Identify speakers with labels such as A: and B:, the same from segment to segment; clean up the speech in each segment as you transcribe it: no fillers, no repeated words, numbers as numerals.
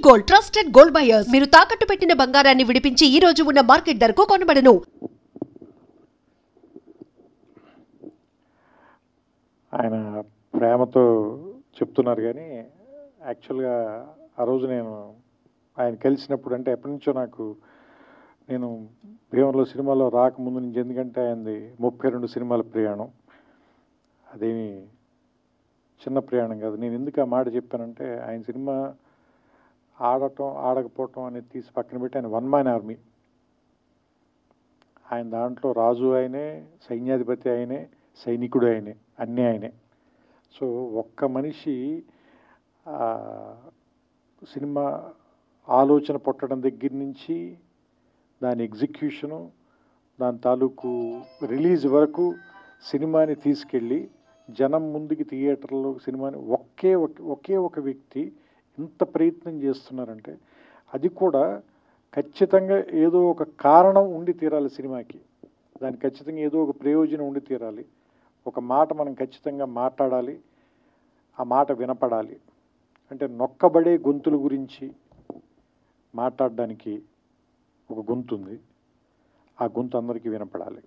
A: Gold trusted gold buyers. మీరు తాకట్టు పెట్టిన బంగారాన్ని విడిపించి ఈ రోజు ఉన్న మార్కెట్ ధరకు కొనబడను.
B: ఆయన ప్రేమతో చెప్తున్నారు కానీ యాక్చువల్గా ఆ రోజు నేను ఆయన కలిసినప్పుడు అంటే ఎప్పటి నుంచో నేను భీమవరంలో సినిమాలో రాకముందు నుంచి, ఎందుకంటే ఆయనది 32 సినిమాల ప్రయాణం, అదేమి చిన్న ప్రయాణం కాదు. నేను ఎందుకు ఆ మాట చెప్పానంటే ఆయన సినిమా ఆడటం ఆడకపోవటం అనేది తీసి పక్కన పెట్టి ఆయన వన్ మ్యాన్ ఆర్మీ. ఆయన దాంట్లో రాజు ఆయనే, సైన్యాధిపతి ఆయనే, సైనికుడు ఆయనే, అన్నీ ఆయనే. సో ఒక్క మనిషి సినిమా ఆలోచన పుట్టడం దగ్గర నుంచి దాని ఎగ్జిక్యూషను, దాని తాలూకు రిలీజ్ వరకు సినిమాని తీసుకెళ్ళి జనం ముందుకి థియేటర్లో సినిమాని ఒకే ఒక వ్యక్తి ఇంత ప్రయత్నం చేస్తున్నారంటే అది కూడా ఖచ్చితంగా ఏదో ఒక కారణం ఉండి తీరాలి సినిమాకి. దానికి ఖచ్చితంగా ఏదో ఒక ప్రయోజనం ఉండి తీరాలి. ఒక మాట మనం ఖచ్చితంగా మాట్లాడాలి, ఆ మాట వినపడాలి. అంటే నొక్కబడే గొంతుల గురించి మాట్లాడడానికి ఒక గొంతు ఉంది, ఆ గొంతు అందరికీ వినపడాలి.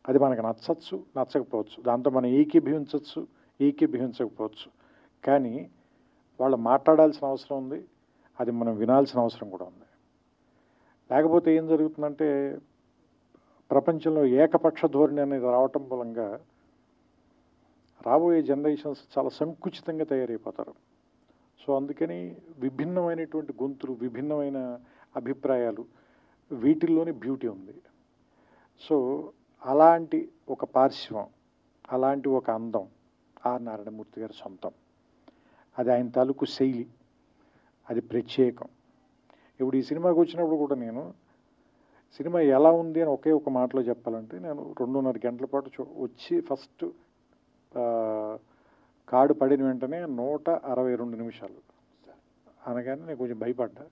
B: అది మనకు నచ్చచ్చు, నచ్చకపోవచ్చు, దాంతో మనం ఏకీభవించవచ్చు, ఏకీభవించకపోవచ్చు. కానీ వాళ్ళు మాట్లాడాల్సిన అవసరం ఉంది, అది మనం వినాల్సిన అవసరం కూడా ఉంది. లేకపోతే ఏం జరుగుతుందంటే ప్రపంచంలో ఏకపక్ష ధోరణి అనేది రావటం మూలంగా రాబోయే జనరేషన్స్ చాలా సంకుచితంగా తయారైపోతారు. సో అందుకని విభిన్నమైనటువంటి గొంతులు, విభిన్నమైన అభిప్రాయాలు, వీటిల్లోనే బ్యూటీ ఉంది. సో అలాంటి ఒక పార్శ్వం, అలాంటి ఒక అందం ఆర్ నారాయణమూర్తి గారి సొంతం. అది ఆయన తాలూకు శైలి, అది ప్రత్యేకం. ఇప్పుడు ఈ సినిమాకి వచ్చినప్పుడు కూడా నేను సినిమా ఎలా ఉంది అని ఒకే ఒక మాటలో చెప్పాలంటే, నేను 2.5 గంటల పాటు వచ్చి ఫస్ట్ కార్డు పడిన వెంటనే 162 నిమిషాలు అనగానే నేను కొంచెం భయపడ్డా.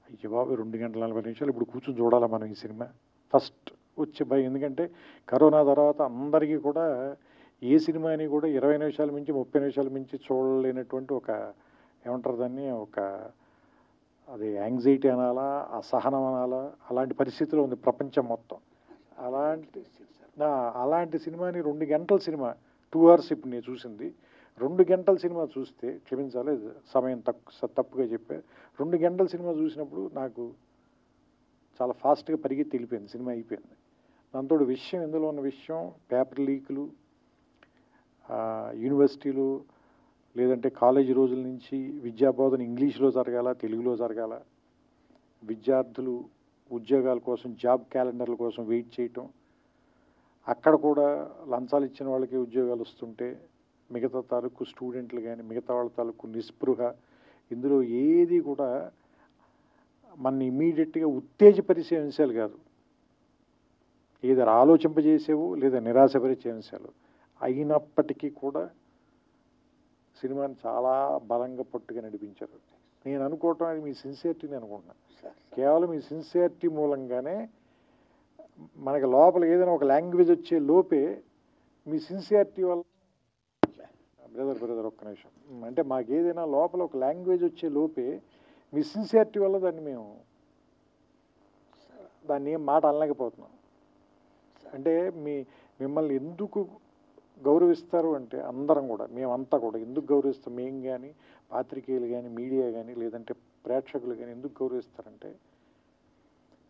B: అయ్యో బాబు 2 గంటల 40 నిమిషాలు ఇప్పుడు కూర్చొని చూడాలా మనం ఈ సినిమా? ఫస్ట్ వచ్చే భయం. ఎందుకంటే కరోనా తర్వాత అందరికీ కూడా ఏ సినిమాని కూడా 20 నిమిషాల మించి 30 నిమిషాల మించి చూడలేనటువంటి ఒక ఏమంటారు దాన్ని, ఒక అది యాంగ్జైటీ అనాలా, అసహనం అనాలా, అలాంటి పరిస్థితిలో ఉంది ప్రపంచం మొత్తం. అలాంటి సినిమాని 2 గంటల సినిమా, 2 hours ఇప్పుడు నేను చూసింది. 2 గంటల సినిమా చూస్తే, క్షమించాలి సమయం తప్పుగా చెప్పా, 2 గంటల సినిమా చూసినప్పుడు నాకు చాలా ఫాస్ట్గా పరిగెత్తి వెళ్ళిపోయింది, సినిమా అయిపోయింది. దాంతో విషయం, ఇందులో ఉన్న విషయం పేపర్ లీకులు, యూనివర్సిటీలు లేదంటే కాలేజీ రోజుల నుంచి విద్యాబోధన ఇంగ్లీష్లో జరగాల, తెలుగులో జరగాల, విద్యార్థులు ఉద్యోగాల కోసం జాబ్ క్యాలెండర్ల కోసం వెయిట్ చేయటం, అక్కడ కూడా లంచాలు ఇచ్చిన వాళ్ళకి ఉద్యోగాలు వస్తుంటే మిగతా తాలూకు స్టూడెంట్లు కానీ మిగతా వాళ్ళ తాలూకు నిస్పృహ, ఇందులో ఏది కూడా మన ఇమీడియట్గా ఉత్తేజపరిచే అంశాలు కాదు, ఏదో ఆలోచింపజేసేవు లేదా నిరాశపరిచే అంశాలు అయినప్పటికీ కూడా సినిమాని చాలా బలంగా పట్టుగా నడిపించారు. నేను అనుకోవటం అది మీ సిన్సియారిటీని అనుకుంటున్నాను. కేవలం మీ సిన్సియారిటీ మూలంగానే మనకి లోపల ఏదైనా ఒక లాంగ్వేజ్ వచ్చే లోపే మీ సిన్సియారిటీ వల్ల, బ్రదర్ ఒక్క నిమిషం, అంటే మాకు ఏదైనా లోపల ఒక లాంగ్వేజ్ వచ్చే లోపే మీ సిన్సియారిటీ వల్ల దాన్ని ఏం మాట అనలేకపోతున్నాం. అంటే మిమ్మల్ని ఎందుకు గౌరవిస్తారు అంటే అందరం కూడా, మేమంతా కూడా ఎందుకు గౌరవిస్తాం, మేము కానీ పాత్రికేయులు కానీ మీడియా కానీ లేదంటే ప్రేక్షకులు కానీ ఎందుకు గౌరవిస్తారంటే,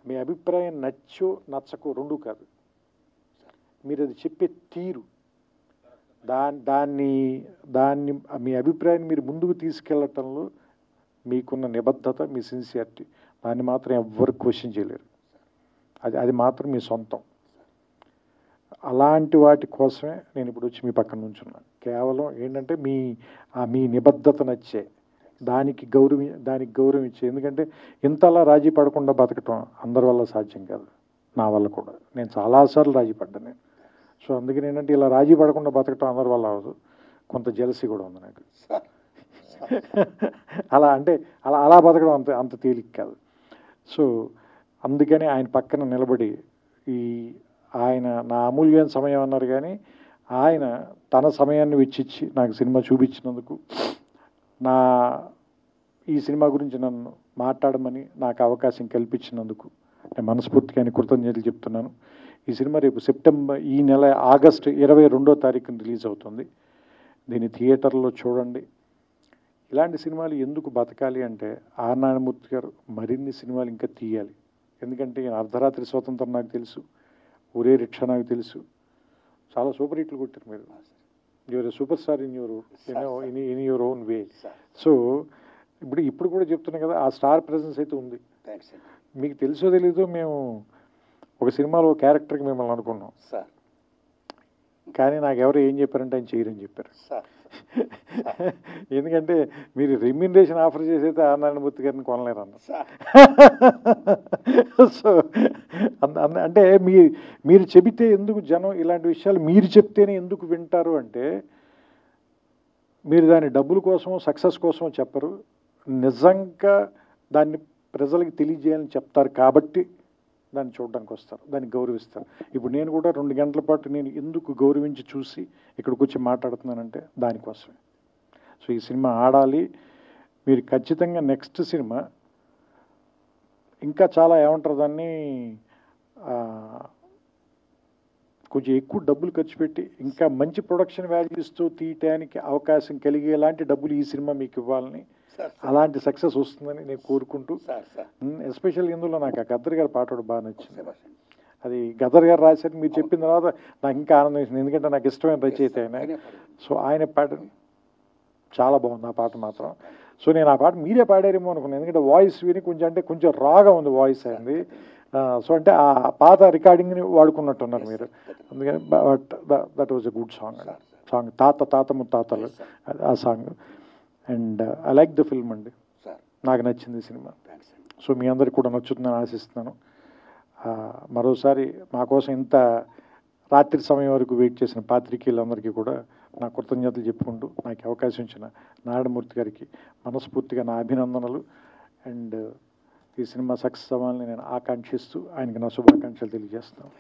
B: మీ అభిప్రాయం నచ్చో నచ్చకో రెండు కాదు, మీరు అది చెప్పే తీరు, దాన్ని మీ అభిప్రాయాన్ని మీరు ముందుకు తీసుకెళ్ళటంలో మీకున్న నిబద్ధత, మీ సిన్సియారిటీ, దాన్ని మాత్రం ఎవ్వరు క్వశ్చన్ చేయలేరు. అది మాత్రం మీ సొంతం. అలాంటి వాటి కోసమే నేను ఇప్పుడు వచ్చి మీ పక్కన నుంచున్నాను. కేవలం ఏంటంటే మీ నిబద్ధత నచ్చే, దానికి గౌరవం ఇచ్చే. ఎందుకంటే ఇంతలా రాజీ పడకుండా బతకటం అందరి వల్ల సాధ్యం కాదు, నా వల్ల కూడా. నేను చాలాసార్లు రాజీ పడ్డాను నేను. సో అందుకని ఏంటంటే ఇలా రాజీ పడకుండా బతకటం అందరి వల్ల అవ్వదు, కొంత జెలసీ కూడా ఉంది నాకు. అలా బతకడం అంత తేలిక కాదు. సో అందుకని ఆయన పక్కన నిలబడి ఆయన నా అమూల్యమైన సమయం అన్నారు కానీ ఆయన తన సమయాన్ని వెచ్చిచ్చి నాకు సినిమా చూపించినందుకు, నా ఈ సినిమా గురించి నన్ను మాట్లాడమని నాకు అవకాశం కల్పించినందుకు నేను మనస్ఫూర్తిగా ఆయన కృతజ్ఞతలు చెప్తున్నాను. ఈ సినిమా రేపు ఈ నెల ఆగస్టు 22వ తారీఖున రిలీజ్ అవుతుంది. దీన్ని థియేటర్లో చూడండి. ఇలాంటి సినిమాలు ఎందుకు బతకాలి అంటే ఆర్ నారాయణమూర్తి గారు మరిన్ని సినిమాలు ఇంకా తీయాలి. ఎందుకంటే అర్ధరాత్రి స్వతంత్రం నాకు తెలుసు, ఒరే రిక్షా నాకు తెలుసు, చాలా సూపర్ హిట్లు కొట్టారు మీరు. You're super star in your own way. So ఇప్పుడు కూడా చెప్తున్నాం కదా, ఆ స్టార్ ప్రెజెన్స్ అయితే ఉంది. మీకు తెలుసో తెలీదో మేము ఒక సినిమాలో క్యారెక్టర్కి మిమ్మల్ని అనుకున్నాం, కానీ నాకు ఎవరు ఏం చెప్పారంటే ఆయన చేయరని చెప్పారు. ఎందుకంటే మీరు రెమ్యూనరేషన్ ఆఫర్ చేసైతే ఆర్ నారాయణమూర్తి గారిని కొనలేరు అన్న. సో అంటే మీరు చెబితే ఎందుకు జనం ఇలాంటి విషయాలు మీరు చెప్తేనే ఎందుకు వింటారు అంటే, మీరు దాని డబ్బుల కోసమో సక్సెస్ కోసమో చెప్పరు, నిజంగా దాన్ని ప్రజలకు తెలియజేయాలని చెప్తారు కాబట్టి దాన్ని చూడడానికి వస్తారు, దాన్ని గౌరవిస్తారు. ఇప్పుడు నేను కూడా 2 గంటల పాటు నేను ఎందుకు గౌరవించి చూసి ఇక్కడికి వచ్చి మాట్లాడుతున్నానంటే దానికోసమే. సో ఈ సినిమా ఆడాలి. మీరు ఖచ్చితంగా నెక్స్ట్ సినిమా ఇంకా చాలా ఏమంటారు దాన్ని, కొంచెం ఎక్కువ డబ్బులు ఖర్చు పెట్టి ఇంకా మంచి ప్రొడక్షన్ వాల్యూస్తో తీయటానికి అవకాశం కలిగేలాంటి డబ్బులు ఈ సినిమా మీకు ఇవ్వాలని, అలాంటి సక్సెస్ వస్తుందని నేను కోరుకుంటూ, ఎస్పెషల్ ఇందులో నాకు ఆ గద్దర్ గారి పాట కూడా బాగా నచ్చింది. అది గద్దర్ గారు రాశారు, మీరు చెప్పిన తర్వాత నాకు ఇంకా ఆనందం వేసింది, ఎందుకంటే నాకు ఇష్టమైన రచయిత ఆయన. సో ఆయన పాట చాలా బాగుంది ఆ పాట మాత్రం. సో నేను ఆ పాట మీరే పాడారేమో అనుకున్నాను, ఎందుకంటే వాయిస్ విని కొంచెం రాగా ఉంది వాయిస్ అయింది. సో అంటే ఆ పాత రికార్డింగ్ని వాడుకున్నట్టున్నారు మీరు, అందుకని that was a good song తాత ముత్తాతలు ఆ song. And I like the film అండి, నాకు నచ్చింది సినిమా. సో మీ అందరికి కూడా నచ్చుతుందని ఆశిస్తున్నాను. మరోసారి మా కోసం ఇంత రాత్రి సమయం వరకు వెయిట్ చేసిన పాత్రికేయులందరికీ కూడా నా కృతజ్ఞతలు చెప్పుకుంటూ నాకు అవకాశం ఇచ్చిన నారాయణమూర్తి గారికి మనస్ఫూర్తిగా నా అభినందనలు. అండ్ ఈ సినిమా సక్సెస్ అవ్వాలని నేను ఆకాంక్షిస్తూ ఆయనకి నా శుభాకాంక్షలు తెలియజేస్తాను.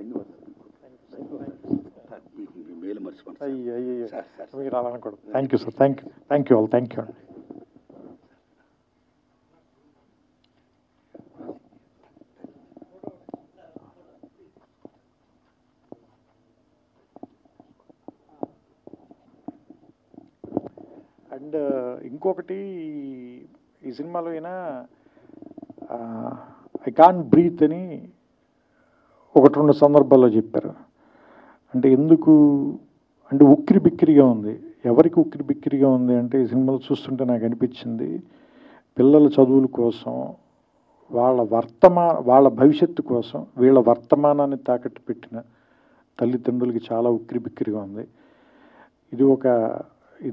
B: అయ్యో మీరు అలా అనకూడదు. Thank you sir, thank you all, thank you. And ఇంకొకటి, ఈ సినిమాలో అయినా ఐ కాంట్ బ్రీత్ అని 1-2 సందర్భాల్లో చెప్పారు. అంటే ఎందుకు అంటే ఉక్కిరి బిక్కిరిగా ఉంది. ఎవరికి ఉక్కిరి బిక్కిరిగా ఉంది అంటే, ఈ సినిమాలు చూస్తుంటే నాకు అనిపించింది, పిల్లల చదువుల కోసం, వాళ్ళ భవిష్యత్తు కోసం వీళ్ళ వర్తమానాన్ని తాకట్టు పెట్టిన తల్లిదండ్రులకి చాలా ఉక్కిరి బిక్కిరిగా ఉంది.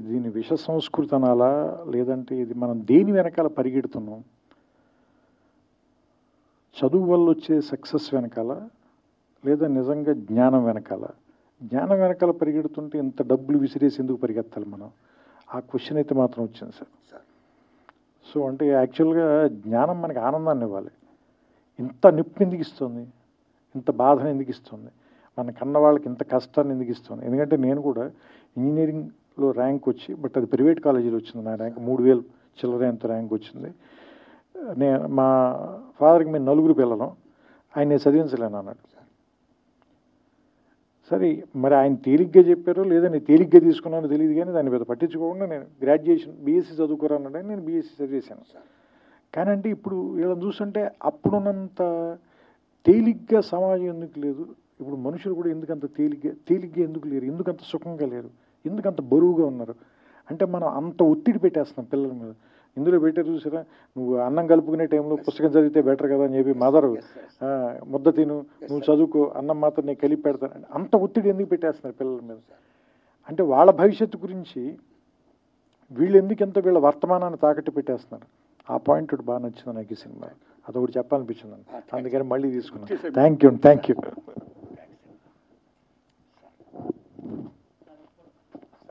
B: దీని విష సంస్కృతి అనాలా, లేదంటే ఇది మనం దేని వెనకాల పరిగెడుతున్నాం? చదువు వల్ల వచ్చే సక్సెస్ వెనకాల, లేదా నిజంగా జ్ఞానం వెనకాల? జ్ఞానం వెనకాల పరిగెడుతుంటే ఇంత డబ్బులు విసిరేసి ఎందుకు పరిగెత్తాలి మనం? ఆ క్వశ్చన్ అయితే మాత్రం వచ్చింది సార్. సో అంటే యాక్చువల్గా జ్ఞానం మనకి ఆనందాన్ని ఇవ్వాలి. ఇంత నొప్పి ఎందుకు ఇస్తుంది, ఇంత బాధను ఎందుకు ఇస్తుంది, మన కన్న వాళ్ళకి ఇంత కష్టాన్ని ఎందుకు ఇస్తుంది? ఎందుకంటే నేను కూడా ఇంజనీరింగ్లో ర్యాంక్ వచ్చి, బట్ అది ప్రైవేట్ కాలేజీలో వచ్చింది నా ర్యాంక్, 3000 చిల్లర ఎంత ర్యాంక్ వచ్చింది. మా ఫాదర్కి మేము 4 పిల్లలం, ఆయన నేను చదివించలేను అన్నాడు. సరే మరి ఆయన తేలిగ్గా చెప్పారో లేదా నేను తేలిగ్గా తీసుకున్నానో తెలియదు, కానీ దాన్ని పెద్ద పట్టించుకోకుండా నేను గ్రాడ్యుయేషన్ బీఎస్సీ చదువుకోరానంటే నేను బీఎస్సీ చదివేశాను. కానీ అంటే ఇప్పుడు వీళ్ళని చూస్తుంటే అప్పుడున్నంత తేలిగ్గా సమాజం ఎందుకు లేదు, ఇప్పుడు మనుషులు కూడా ఎందుకంత తేలిగ్గా ఎందుకు లేరు, ఎందుకంత సుఖంగా లేరు, ఎందుకంత బరువుగా ఉన్నారు అంటే మనం అంత ఒత్తిడి పెట్టేస్తున్నాం పిల్లల మీద. ఇందులో పెట్టారు చూసారా, నువ్వు అన్నం కలుపుకునే టైంలో పుస్తకం చదివితే బెటర్ కదా అని చెప్పి మదరు, ముద్ద తిను, నువ్వు చదువుకో, అన్నం మాత్రం నేను కలిపి పెడతాను, అంత ఒత్తిడి ఎందుకు పెట్టేస్తున్నారు పిల్లల మీద? అంటే వాళ్ళ భవిష్యత్తు గురించి వీళ్ళు ఎందుకు వీళ్ళ వర్తమానాన్ని తాకట్టు పెట్టేస్తున్నారు? ఆ పాయింట్ ఒకటి బాగా నచ్చింది నాకు ఈ సినిమా, అదొకటి చెప్పాలనిపించింది, అందుకని మళ్ళీ తీసుకున్నాను. Thank you.